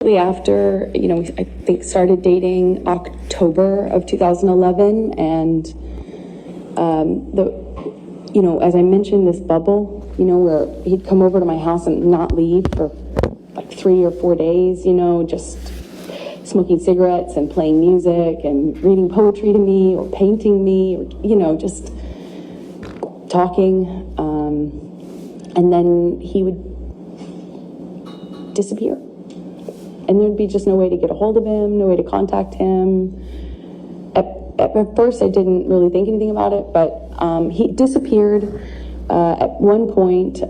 After, I think started dating October of 2011, and as I mentioned, this bubble, where he'd come over to my house and not leave for like 3 or 4 days, just smoking cigarettes and playing music and reading poetry to me or painting me, or, just talking. And then he would disappear. And there'd be just no way to get a hold of him, no way to contact him. At first, I didn't really think anything about it, but he disappeared at one point,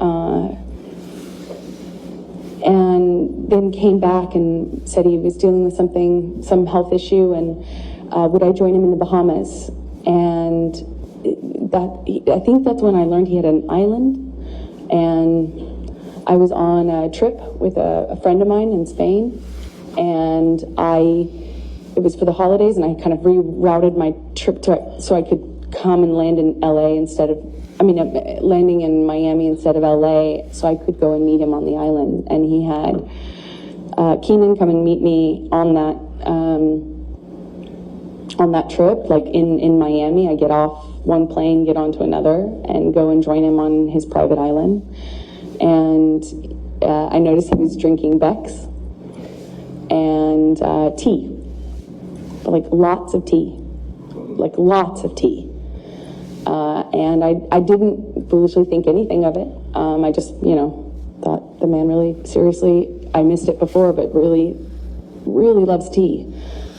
and then came back and said he was dealing with some health issue, and would I join him in the Bahamas? And I think that's when I learned he had an island, and I was on a trip with a friend of mine in Spain, and it was for the holidays, and I kind of rerouted my trip so I could come and land in LA landing in Miami instead of LA, so I could go and meet him on the island. And he had Keenan come and meet me on that trip, like in Miami. I get off one plane, get onto another, and go and join him on his private island. And I noticed he was drinking Beck's and tea, like lots of tea. And I didn't foolishly think anything of it. I just, thought the man really, seriously, I missed it before, but really, really loves tea.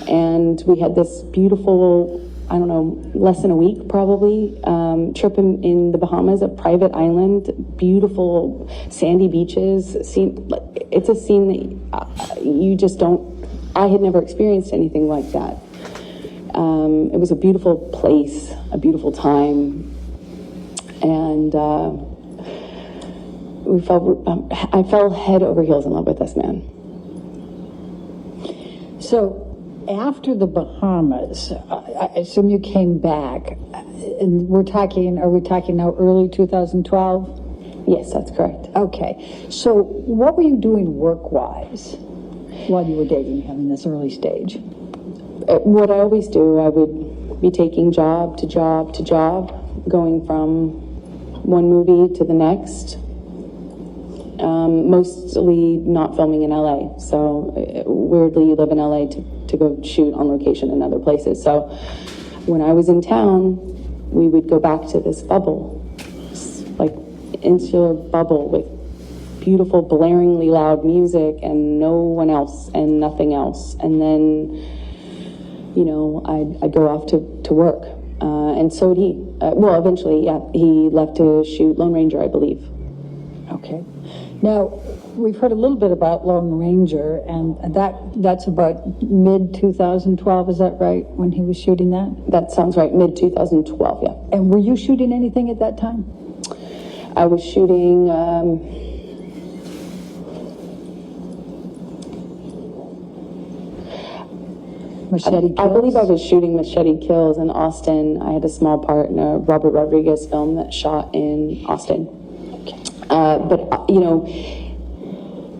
And we had this beautiful, less than a week probably, trip in the Bahamas, a private island, beautiful sandy beaches. It's a scene that you just I had never experienced anything like that. It was a beautiful place, a beautiful time, and I fell head over heels in love with this man. So, after the Bahamas, I assume you came back, and are we talking now early 2012? Yes, that's correct. Okay. So, what were you doing work-wise while you were dating him in this early stage? What I always do, I would be taking job to job to job, going from one movie to the next, mostly not filming in LA. So weirdly, you live in LA to go shoot on location in other places. So when I was in town, we would go back to this bubble, like insular bubble with beautiful, blaringly loud music and no one else and nothing else. And then I'd go off to work. And so would he. Eventually, yeah, he left to shoot Lone Ranger, I believe. Okay. Now, we've heard a little bit about Lone Ranger, and that's about mid-2012, is that right, when he was shooting that? That sounds right, mid-2012, yeah. And were you shooting anything at that time? I was shooting... Machete Kills? I believe I was shooting Machete Kills in Austin. I had a small part in a Robert Rodriguez film that shot in Austin. Okay.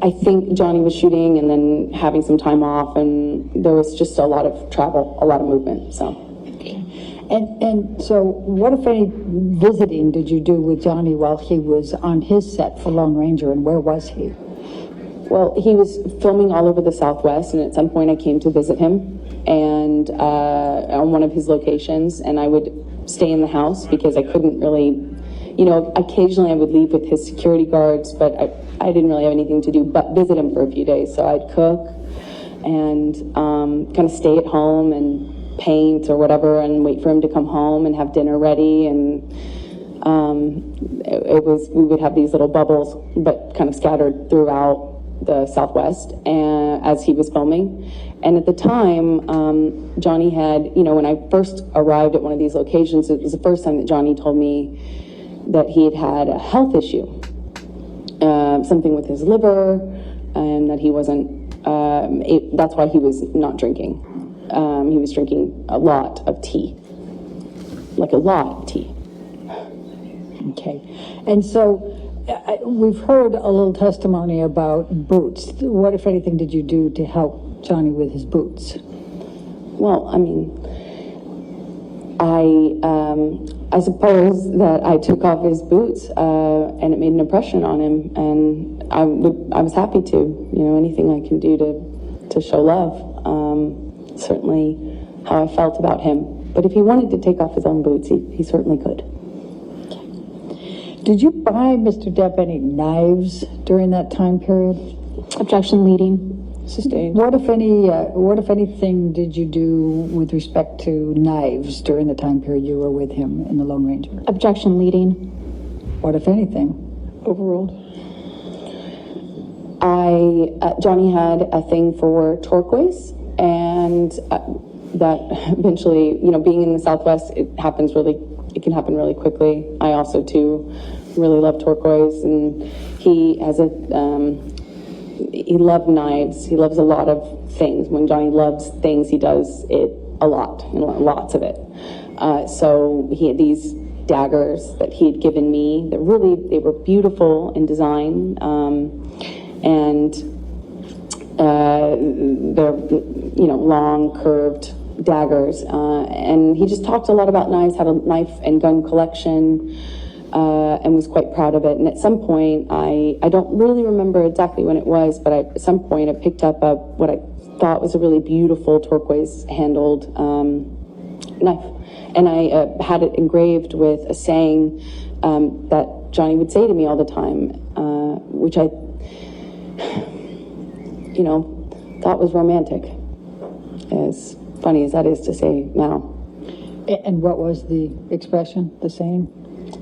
I think Johnny was shooting and then having some time off, and there was just a lot of travel, a lot of movement, so. Okay. And so what, if any, visiting did you do with Johnny while he was on his set for Lone Ranger, and where was he? Well, he was filming all over the Southwest, and at some point I came to visit him and on one of his locations, and I would stay in the house because I couldn't really, occasionally I would leave with his security guards, but I didn't really have anything to do but visit him for a few days. So I'd cook and kind of stay at home and paint or whatever and wait for him to come home and have dinner ready. And we would have these little bubbles, but kind of scattered throughout the Southwest as he was filming. And at the time, Johnny had, when I first arrived at one of these locations, it was the first time that Johnny told me that he had a health issue, something with his liver, and that he wasn't, that's why he was not drinking. He was drinking a lot of tea, like a lot of tea. Okay. And so we've heard a little testimony about boots. What, if anything, did you do to help Johnny with his boots? Well, I mean, I suppose that I took off his boots, and it made an impression on him, and I was happy to, you know, anything I can do to show love, certainly how I felt about him. But if he wanted to take off his own boots, he certainly could. Did you buy Mr. Depp any knives during that time period? Objection leading. Sustained. What if anything did you do with respect to knives during the time period you were with him in the Lone Ranger? Objection leading. What if anything? Overruled. Johnny had a thing for turquoise, and that eventually, you know, being in the Southwest, it can happen really quickly. I also too really love turquoise, and he has he loved knives. He loves a lot of things. When Johnny loves things, he does it a lot, and lots of it. So he had these daggers that he had given me that they were beautiful in design, and they're, you know, long, curved daggers. And he just talked a lot about knives, had a knife and gun collection, and was quite proud of it. And at some point, I don't really remember exactly when it was, but at some point I picked up what I thought was a really beautiful turquoise handled knife. And I had it engraved with a saying that Johnny would say to me all the time, which I, you know, thought was romantic, as funny as that is to say now. And what was the expression, the saying?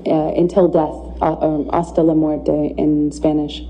Until death, hasta la muerte in Spanish.